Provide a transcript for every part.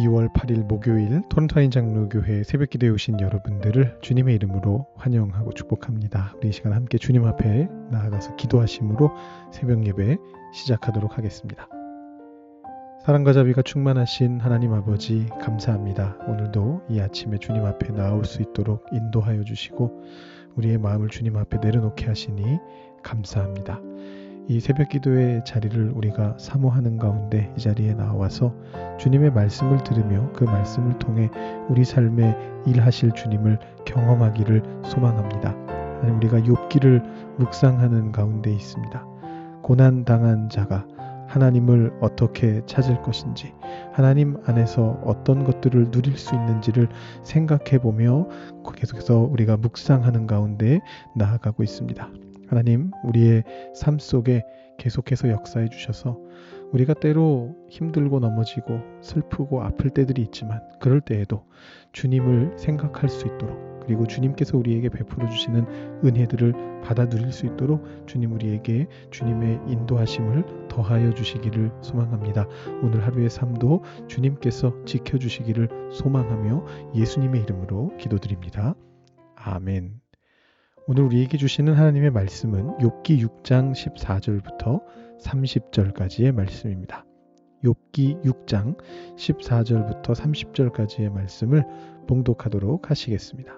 2월 8일 목요일 토론토 장로교회 새벽기도에 오신 여러분들을 주님의 이름으로 환영하고 축복합니다. 우리 이 시간 함께 주님 앞에 나아가서 기도하심으로 새벽 예배 시작하도록 하겠습니다. 사랑과 자비가 충만하신 하나님 아버지 감사합니다. 오늘도 이 아침에 주님 앞에 나올 수 있도록 인도하여 주시고 우리의 마음을 주님 앞에 내려놓게 하시니 감사합니다. 이 새벽 기도의 자리를 우리가 사모하는 가운데 이 자리에 나와서 주님의 말씀을 들으며 그 말씀을 통해 우리 삶에 일하실 주님을 경험하기를 소망합니다. 하나님, 우리가 욥기를 묵상하는 가운데 있습니다. 고난당한 자가 하나님을 어떻게 찾을 것인지, 하나님 안에서 어떤 것들을 누릴 수 있는지를 생각해 보며 계속해서 우리가 묵상하는 가운데 나아가고 있습니다. 하나님, 우리의 삶 속에 계속해서 역사해 주셔서 우리가 때로 힘들고 넘어지고 슬프고 아플 때들이 있지만 그럴 때에도 주님을 생각할 수 있도록, 그리고 주님께서 우리에게 베풀어 주시는 은혜들을 받아 누릴 수 있도록 주님 우리에게 주님의 인도하심을 더하여 주시기를 소망합니다. 오늘 하루의 삶도 주님께서 지켜주시기를 소망하며 예수님의 이름으로 기도드립니다. 아멘. 오늘 우리에게 주시는 하나님의 말씀은 욥기 6장 14절부터 30절까지의 말씀입니다. 욥기 6장 14절부터 30절까지의 말씀을 봉독하도록 하시겠습니다.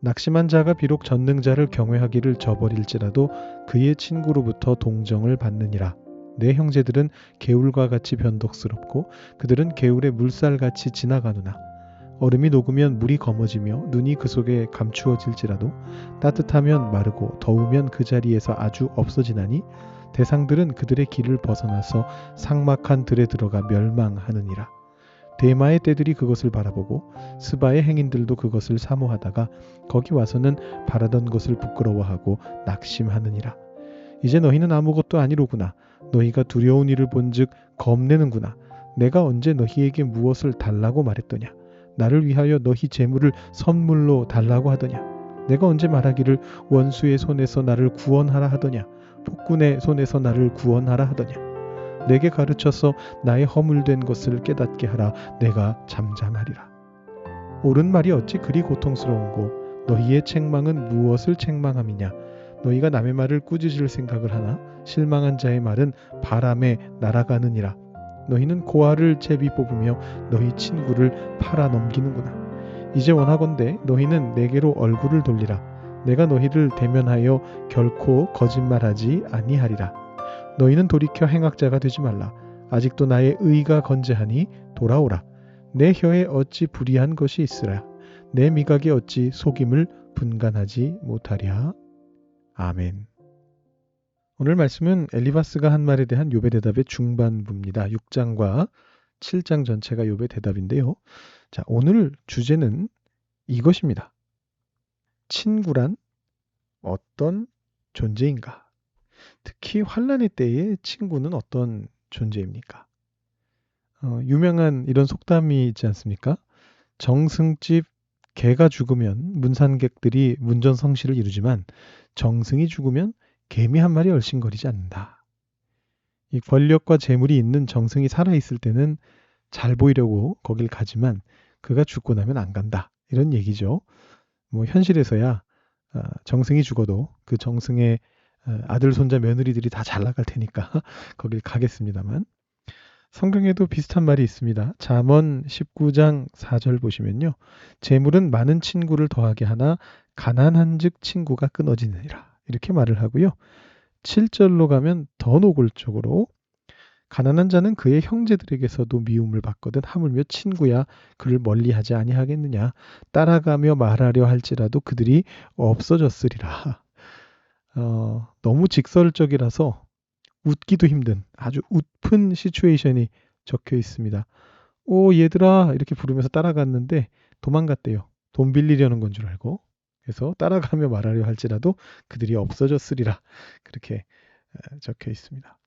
낙심한 자가 비록 전능자를 경외하기를 저버릴지라도 그의 친구로부터 동정을 받느니라. 내 형제들은 개울과 같이 변덕스럽고 그들은 개울의 물살같이 지나가누나 얼음이 녹으면 물이 검어지며 눈이 그 속에 감추어질지라도 따뜻하면 마르고 더우면 그 자리에서 아주 없어지나니 대상들은 그들의 길을 벗어나서 삭막한 들에 들어가 멸망하느니라. 대마의 떼들이 그것을 바라보고 스바의 행인들도 그것을 사모하다가 거기 와서는 바라던 것을 부끄러워하고 낙심하느니라. 이제 너희는 아무것도 아니로구나. 너희가 두려운 일을 본즉 겁내는구나. 내가 언제 너희에게 무엇을 달라고 말했더냐. 나를 위하여 너희 재물을 선물로 달라고 하더냐. 내가 언제 말하기를 원수의 손에서 나를 구원하라 하더냐. 폭군의 손에서 나를 구원하라 하더냐. 내게 가르쳐서 나의 허물된 것을 깨닫게 하라. 내가 잠잠하리라. 옳은 말이 어찌 그리 고통스러운고 너희의 책망은 무엇을 책망함이냐. 너희가 남의 말을 꾸짖을 생각을 하나 실망한 자의 말은 바람에 날아가느니라. 너희는 고아를 제비 뽑으며 너희 친구를 팔아 넘기는구나. 이제 원하건대 너희는 내게로 얼굴을 돌리라. 내가 너희를 대면하여 결코 거짓말하지 아니하리라. 너희는 돌이켜 행악자가 되지 말라. 아직도 나의 의가 건재하니 돌아오라. 내 혀에 어찌 불의한 것이 있으랴. 내 미각에 어찌 속임을 분간하지 못하랴. 아멘. 오늘 말씀은 엘리바스가 한 말에 대한 욥의 대답의 중반부입니다. 6장과 7장 전체가 욥의 대답인데요. 자, 오늘 주제는 이것입니다. 친구란 어떤 존재인가? 특히 환난의 때에 친구는 어떤 존재입니까? 유명한 이런 속담이 있지 않습니까? 정승집 개가 죽으면 문산객들이 문전성시를 이루지만 정승이 죽으면 개미 한 마리 얼씬거리지 않는다. 이 권력과 재물이 있는 정승이 살아있을 때는 잘 보이려고 거길 가지만 그가 죽고 나면 안 간다. 이런 얘기죠. 뭐 현실에서야 정승이 죽어도 그 정승의 아들, 손자, 며느리들이 다 잘 나갈 테니까 거길 가겠습니다만, 성경에도 비슷한 말이 있습니다. 잠언 19장 4절 보시면요. 재물은 많은 친구를 더하게 하나 가난한 즉 친구가 끊어지느니라. 이렇게 말을 하고요. 7절로 가면 더 노골적으로 가난한 자는 그의 형제들에게서도 미움을 받거든 하물며 친구야 그를 멀리하지 아니하겠느냐. 따라가며 말하려 할지라도 그들이 없어졌으리라. 너무 직설적이라서 웃기도 힘든 아주 웃픈 시츄에이션이 적혀 있습니다. 오 얘들아 이렇게 부르면서 따라갔는데 도망갔대요. 돈 빌리려는 건 줄 알고. 그래서 따라가며 말하려 할지라도 그들이 없어졌으리라. 그렇게 적혀 있습니다.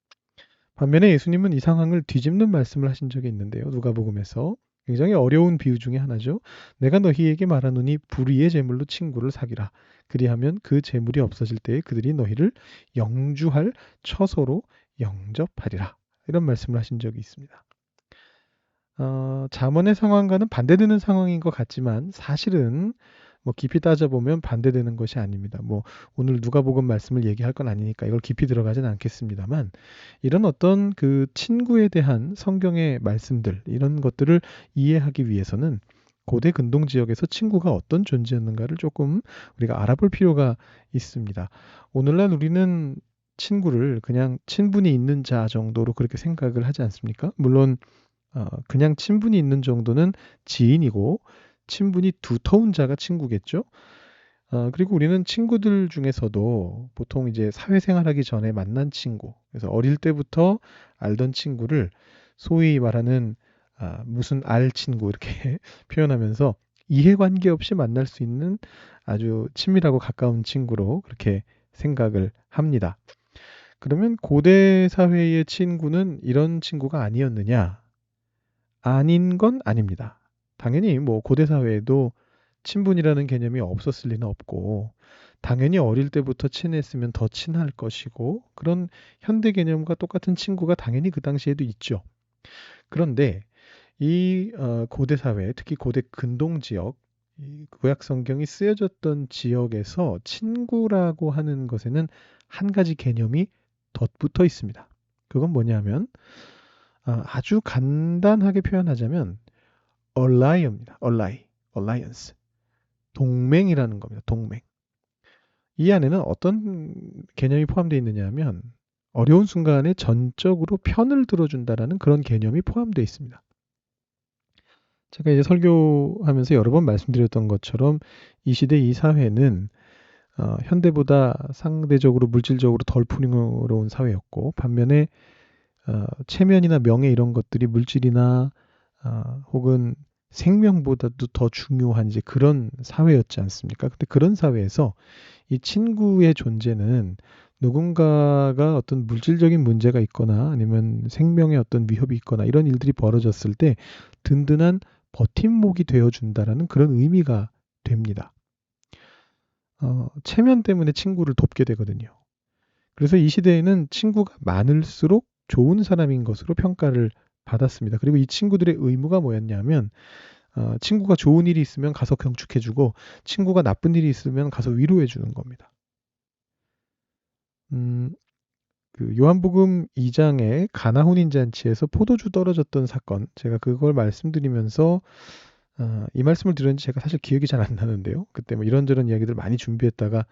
반면에 예수님은 이 상황을 뒤집는 말씀을 하신 적이 있는데요. 누가복음에서 굉장히 어려운 비유 중에 하나죠. 내가 너희에게 말하노니 불의의 재물로 친구를 사귀라. 그리하면 그 재물이 없어질 때에 그들이 너희를 영주할 처소로 영접하리라. 이런 말씀을 하신 적이 있습니다. 잠언의 상황과는 반대되는 상황인 것 같지만 사실은 뭐 깊이 따져보면 반대되는 것이 아닙니다. 뭐 오늘 누가복음 말씀을 얘기할 건 아니니까 이걸 깊이 들어가진 않겠습니다만 이런 어떤 그 친구에 대한 성경의 말씀들 이런 것들을 이해하기 위해서는 고대 근동 지역에서 친구가 어떤 존재였는가를 조금 우리가 알아볼 필요가 있습니다. 오늘날 우리는 친구를 그냥 친분이 있는 자 정도로 그렇게 생각을 하지 않습니까? 물론 그냥 친분이 있는 정도는 지인이고 친분이 두터운 자가 친구겠죠. 그리고 우리는 친구들 중에서도 보통 이제 사회생활하기 전에 만난 친구, 그래서 어릴 때부터 알던 친구를 소위 말하는 무슨 알 친구 이렇게 표현하면서 이해관계 없이 만날 수 있는 아주 친밀하고 가까운 친구로 그렇게 생각을 합니다. 그러면 고대 사회의 친구는 이런 친구가 아니었느냐? 아닌 건 아닙니다. 당연히 뭐 고대 사회에도 친분이라는 개념이 없었을 리는 없고 당연히 어릴 때부터 친했으면 더 친할 것이고 그런 현대 개념과 똑같은 친구가 당연히 그 당시에도 있죠. 그런데 이 고대 사회, 특히 고대 근동 지역, 이 구약 성경이 쓰여졌던 지역에서 친구라고 하는 것에는 한 가지 개념이 덧붙어 있습니다. 그건 뭐냐면 아주 간단하게 표현하자면 ally입니다. alliance. 동맹이라는 겁니다. 동맹. 이 안에는 어떤 개념이 포함되어 있느냐 하면 어려운 순간에 전적으로 편을 들어준다라는 그런 개념이 포함되어 있습니다. 제가 이제 설교하면서 여러 번 말씀드렸던 것처럼 이 시대 이 사회는 현대보다 상대적으로 물질적으로 덜 풍요로운 사회였고 반면에 체면이나 명예 이런 것들이 물질이나 혹은 생명보다도 더 중요한 이제 그런 사회였지 않습니까? 근데 그런 사회에서 이 친구의 존재는 누군가가 어떤 물질적인 문제가 있거나 아니면 생명에 어떤 위협이 있거나 이런 일들이 벌어졌을 때 든든한 버팀목이 되어준다라는 그런 의미가 됩니다. 체면 때문에 친구를 돕게 되거든요. 그래서 이 시대에는 친구가 많을수록 좋은 사람인 것으로 평가를 받았습니다. 그리고 이 친구들의 의무가 뭐였냐면 친구가 좋은 일이 있으면 가서 경축해주고 친구가 나쁜 일이 있으면 가서 위로해주는 겁니다. 음, 그 요한복음 2장의 가나 혼인 잔치에서 포도주 떨어졌던 사건, 제가 그걸 말씀드리면서 이 말씀을 드렸는지 제가 사실 기억이 잘 안 나는데요. 그때 뭐 이런저런 이야기들 많이 준비했다가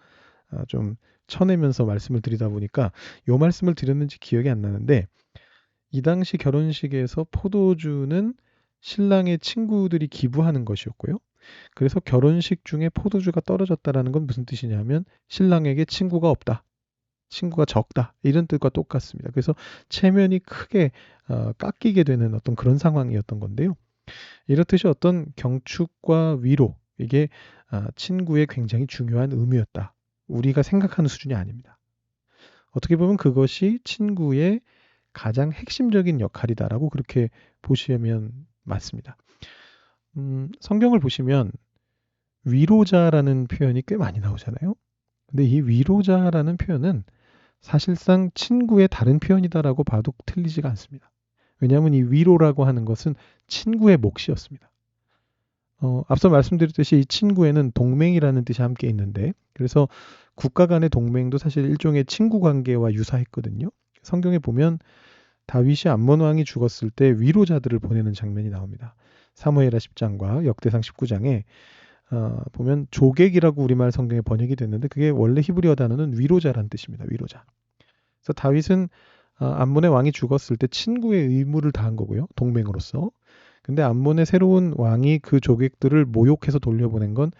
좀 쳐내면서 말씀을 드리다 보니까 요 말씀을 드렸는지 기억이 안 나는데 이 당시 결혼식에서 포도주는 신랑의 친구들이 기부하는 것이었고요. 그래서 결혼식 중에 포도주가 떨어졌다라는 건 무슨 뜻이냐면 신랑에게 친구가 없다. 친구가 적다. 이런 뜻과 똑같습니다. 그래서 체면이 크게 깎이게 되는 어떤 그런 상황이었던 건데요. 이렇듯이 어떤 경축과 위로 이게 친구의 굉장히 중요한 의미였다. 우리가 생각하는 수준이 아닙니다. 어떻게 보면 그것이 친구의 가장 핵심적인 역할이다라고 그렇게 보시면 맞습니다. 성경을 보시면 위로자라는 표현이 꽤 많이 나오잖아요. 근데 이 위로자라는 표현은 사실상 친구의 다른 표현이다라고 봐도 틀리지가 않습니다. 왜냐하면 이 위로라고 하는 것은 친구의 몫이었습니다. 앞서 말씀드렸듯이 이 친구에는 동맹이라는 뜻이 함께 있는데 그래서 국가 간의 동맹도 사실 일종의 친구 관계와 유사했거든요. 성경에 보면 다윗이 암몬 왕이 죽었을 때 위로자들을 보내는 장면이 나옵니다. 사무엘하 10장과 역대상 19장에 보면 조객이라고 우리말 성경에 번역이 됐는데 그게 원래 히브리어 단어는 위로자란 뜻입니다. 위로자. 그래서 다윗은 암몬의 왕이 죽었을 때 친구의 의무를 다한 거고요. 동맹으로서. 근데 암몬의 새로운 왕이 그 조객들을 모욕해서 돌려보낸 건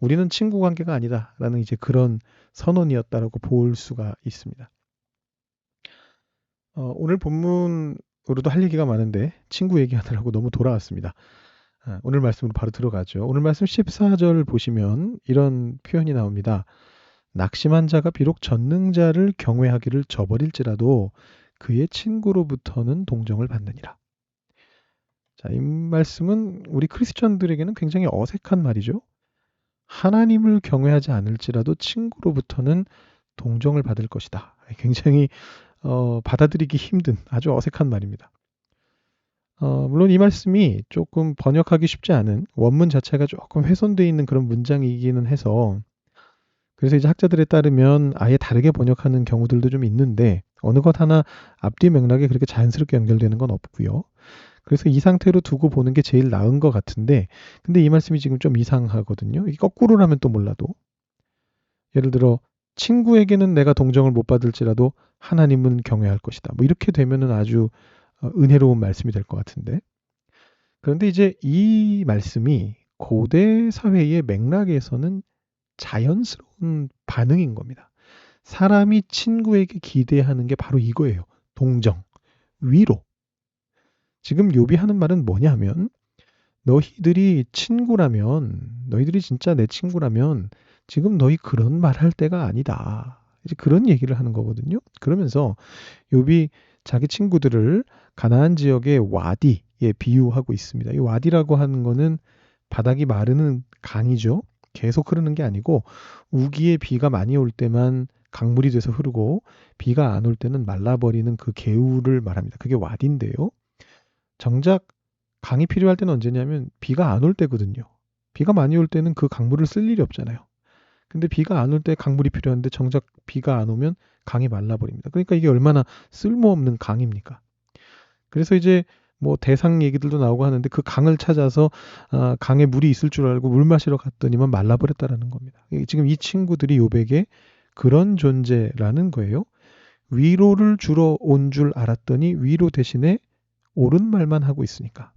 우리는 친구 관계가 아니다라는 이제 그런 선언이었다라고 볼 수가 있습니다. 오늘 본문으로도 할 얘기가 많은데 친구 얘기하느라고 너무 돌아왔습니다. 오늘 말씀으로 바로 들어가죠. 오늘 말씀 14절 보시면 이런 표현이 나옵니다. 낙심한 자가 비록 전능자를 경외하기를 저버릴지라도 그의 친구로부터는 동정을 받느니라. 자, 이 말씀은 우리 크리스천들에게는 굉장히 어색한 말이죠. 하나님을 경외하지 않을지라도 친구로부터는 동정을 받을 것이다. 굉장히 받아들이기 힘든 아주 어색한 말입니다. 물론 이 말씀이 조금 번역하기 쉽지 않은 원문 자체가 조금 훼손되어 있는 그런 문장이기는 해서 그래서 이제 학자들에 따르면 아예 다르게 번역하는 경우들도 좀 있는데 어느 것 하나 앞뒤 맥락에 그렇게 자연스럽게 연결되는 건 없고요. 그래서 이 상태로 두고 보는 게 제일 나은 것 같은데 근데 이 말씀이 지금 좀 이상하거든요. 이게 거꾸로라면 또 몰라도 예를 들어 친구에게는 내가 동정을 못 받을지라도 하나님은 경외할 것이다. 뭐 이렇게 되면은 아주 은혜로운 말씀이 될 것 같은데 그런데 이제 이 말씀이 고대 사회의 맥락에서는 자연스러운 반응인 겁니다. 사람이 친구에게 기대하는 게 바로 이거예요. 동정, 위로. 지금 욥이 하는 말은 뭐냐면 너희들이 친구라면 너희들이 진짜 내 친구라면 지금 너희 그런 말 할 때가 아니다. 이제 그런 얘기를 하는 거거든요. 그러면서 욥이 자기 친구들을 가나안 지역의 와디에 비유하고 있습니다. 이 와디라고 하는 거는 바닥이 마르는 강이죠. 계속 흐르는 게 아니고 우기에 비가 많이 올 때만 강물이 돼서 흐르고 비가 안 올 때는 말라버리는 그 개울을 말합니다. 그게 와디인데요. 정작 강이 필요할 때는 언제냐면 비가 안 올 때거든요. 비가 많이 올 때는 그 강물을 쓸 일이 없잖아요. 근데 비가 안 올 때 강물이 필요한데 정작 비가 안 오면 강이 말라버립니다. 그러니까 이게 얼마나 쓸모없는 강입니까? 그래서 이제 뭐 대상 얘기들도 나오고 하는데 그 강을 찾아서 강에 물이 있을 줄 알고 물 마시러 갔더니만 말라버렸다라는 겁니다. 지금 이 친구들이 요백에 그런 존재라는 거예요. 위로를 주러 온 줄 알았더니 위로 대신에 옳은 말만 하고 있으니까.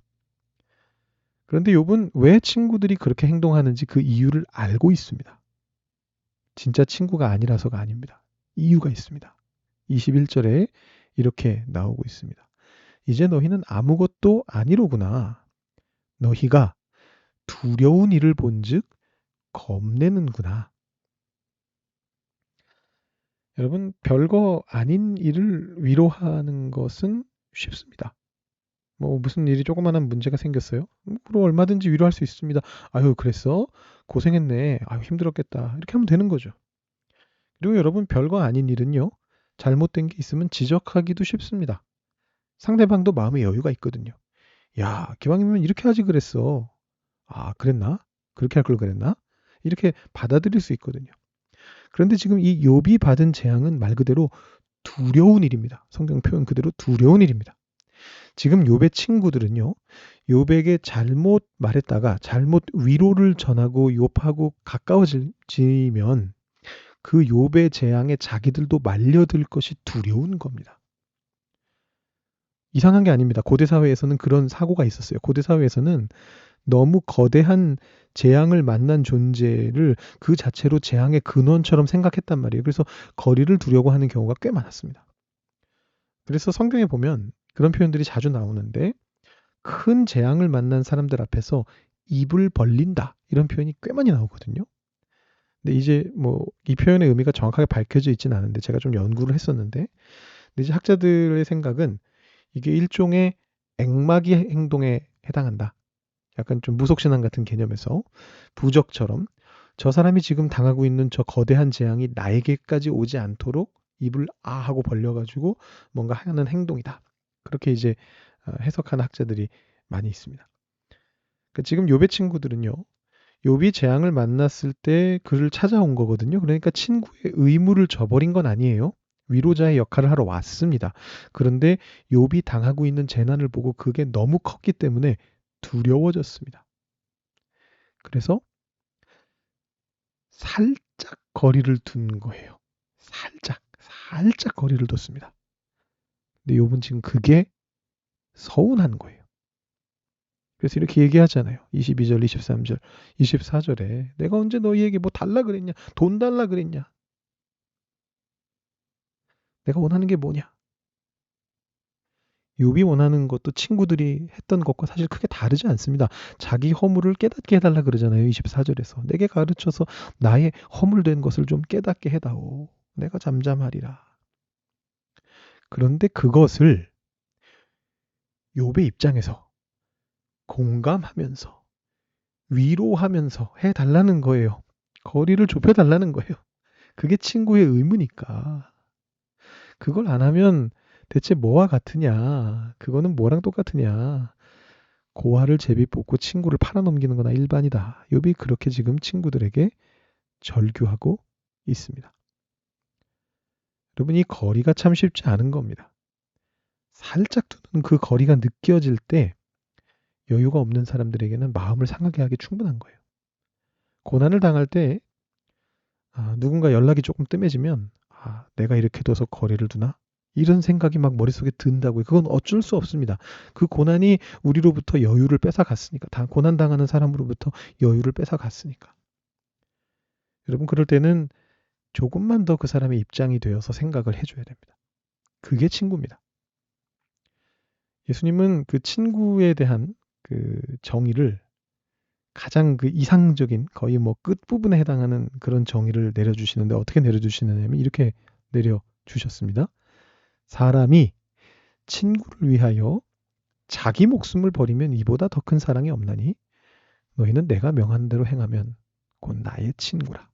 그런데 욥은 왜 친구들이 그렇게 행동하는지 그 이유를 알고 있습니다. 진짜 친구가 아니라서가 아닙니다. 이유가 있습니다. 21절에 이렇게 나오고 있습니다. 이제 너희는 아무것도 아니로구나. 너희가 두려운 일을 본즉 겁내는구나. 여러분, 별거 아닌 일을 위로하는 것은 쉽습니다. 뭐 무슨 일이 조그마한 문제가 생겼어요? 그럼 얼마든지 위로할 수 있습니다. 아유, 그랬어? 고생했네. 아유, 힘들었겠다. 이렇게 하면 되는 거죠. 그리고 여러분, 별거 아닌 일은요. 잘못된 게 있으면 지적하기도 쉽습니다. 상대방도 마음의 여유가 있거든요. 야, 기왕이면 이렇게 하지 그랬어. 아, 그랬나? 그렇게 할 걸 그랬나? 이렇게 받아들일 수 있거든요. 그런데 지금 이 욥이 받은 재앙은 말 그대로 두려운 일입니다. 성경 표현 그대로 두려운 일입니다. 지금 욥의 친구들은요. 욥에게 잘못 말했다가 잘못 위로를 전하고 욥하고 가까워지면 그 욥의 재앙에 자기들도 말려들 것이 두려운 겁니다. 이상한 게 아닙니다. 고대 사회에서는 그런 사고가 있었어요. 고대 사회에서는 너무 거대한 재앙을 만난 존재를 그 자체로 재앙의 근원처럼 생각했단 말이에요. 그래서 거리를 두려고 하는 경우가 꽤 많았습니다. 그래서 성경에 보면 그런 표현들이 자주 나오는데 큰 재앙을 만난 사람들 앞에서 입을 벌린다 이런 표현이 꽤 많이 나오거든요. 근데 이제 뭐 이 표현의 의미가 정확하게 밝혀져 있지는 않은데 제가 좀 연구를 했었는데 근데 이제 학자들의 생각은 이게 일종의 액막이 행동에 해당한다. 약간 좀 무속신앙 같은 개념에서 부적처럼 저 사람이 지금 당하고 있는 저 거대한 재앙이 나에게까지 오지 않도록 입을 아 하고 벌려가지고 뭔가 하는 행동이다. 그렇게 이제 해석하는 학자들이 많이 있습니다. 그러니까 지금 욥의 친구들은요. 욥이 재앙을 만났을 때 그를 찾아온 거거든요. 그러니까 친구의 의무를 저버린 건 아니에요. 위로자의 역할을 하러 왔습니다. 그런데 욥이 당하고 있는 재난을 보고 그게 너무 컸기 때문에 두려워졌습니다. 그래서 살짝 거리를 둔 거예요. 살짝 거리를 뒀습니다. 근데 욥은 지금 그게 서운한 거예요. 그래서 이렇게 얘기하잖아요. 22절, 23절, 24절에 내가 언제 너희에게 뭐 달라 그랬냐? 돈 달라 그랬냐? 내가 원하는 게 뭐냐? 욥이 원하는 것도 친구들이 했던 것과 사실 크게 다르지 않습니다. 자기 허물을 깨닫게 해달라 그러잖아요. 24절에서. 내게 가르쳐서 나의 허물된 것을 좀 깨닫게 해다오. 내가 잠잠하리라. 그런데 그것을 욥의 입장에서 공감하면서 위로하면서 해달라는 거예요. 거리를 좁혀달라는 거예요. 그게 친구의 의무니까. 그걸 안 하면 대체 뭐와 같으냐? 그거는 뭐랑 똑같으냐? 고아를 제비 뽑고 친구를 팔아넘기는 거나 일반이다. 욥이 그렇게 지금 친구들에게 절규하고 있습니다. 여러분, 이 거리가 참 쉽지 않은 겁니다. 살짝 두는 그 거리가 느껴질 때 여유가 없는 사람들에게는 마음을 상하게 하기 충분한 거예요. 고난을 당할 때 누군가 연락이 조금 뜸해지면 내가 이렇게 둬서 거리를 두나? 이런 생각이 막 머릿속에 든다고요. 그건 어쩔 수 없습니다. 그 고난이 우리로부터 여유를 뺏어갔으니까. 고난당하는 사람으로부터 여유를 뺏어갔으니까. 여러분, 그럴 때는 조금만 더 그 사람의 입장이 되어서 생각을 해줘야 됩니다. 그게 친구입니다. 예수님은 그 친구에 대한 그 정의를 가장 그 이상적인 거의 뭐 끝부분에 해당하는 그런 정의를 내려주시는데 어떻게 내려주시느냐면 이렇게 내려주셨습니다. 사람이 친구를 위하여 자기 목숨을 버리면 이보다 더 큰 사랑이 없나니 너희는 내가 명한 대로 행하면 곧 나의 친구라.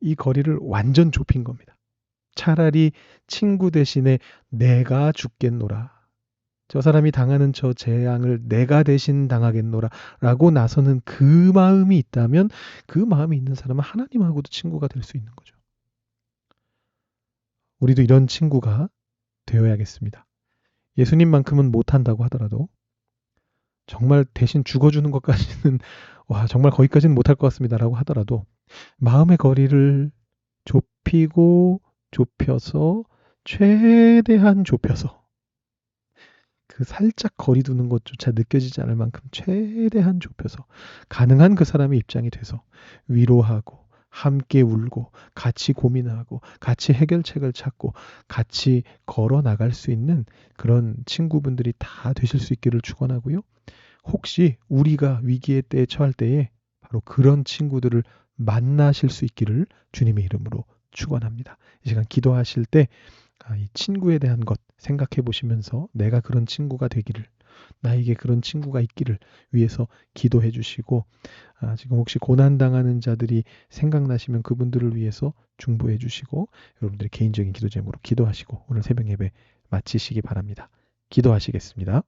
이 거리를 완전 좁힌 겁니다. 차라리 친구 대신에 내가 죽겠노라. 저 사람이 당하는 저 재앙을 내가 대신 당하겠노라 라고 나서는 그 마음이 있다면 그 마음이 있는 사람은 하나님하고도 친구가 될 수 있는 거죠. 우리도 이런 친구가 되어야겠습니다. 예수님만큼은 못한다고 하더라도 정말 대신 죽어주는 것까지는 정말 거기까지는 못할 것 같습니다 라고 하더라도 마음의 거리를 좁히고 좁혀서 최대한 좁혀서 그 살짝 거리 두는 것조차 느껴지지 않을 만큼 최대한 좁혀서 가능한 그 사람의 입장이 돼서 위로하고 함께 울고 같이 고민하고 같이 해결책을 찾고 같이 걸어 나갈 수 있는 그런 친구분들이 다 되실 수 있기를 축원하고요. 혹시 우리가 위기의 때에 처할 때에 바로 그런 친구들을 만나실 수 있기를 주님의 이름으로 축원합니다. 이 시간 기도하실 때 이 친구에 대한 것 생각해 보시면서 내가 그런 친구가 되기를, 나에게 그런 친구가 있기를 위해서 기도해 주시고 지금 혹시 고난당하는 자들이 생각나시면 그분들을 위해서 중보해 주시고 여러분들의 개인적인 기도 제목으로 기도하시고 오늘 새벽 예배 마치시기 바랍니다. 기도하시겠습니다.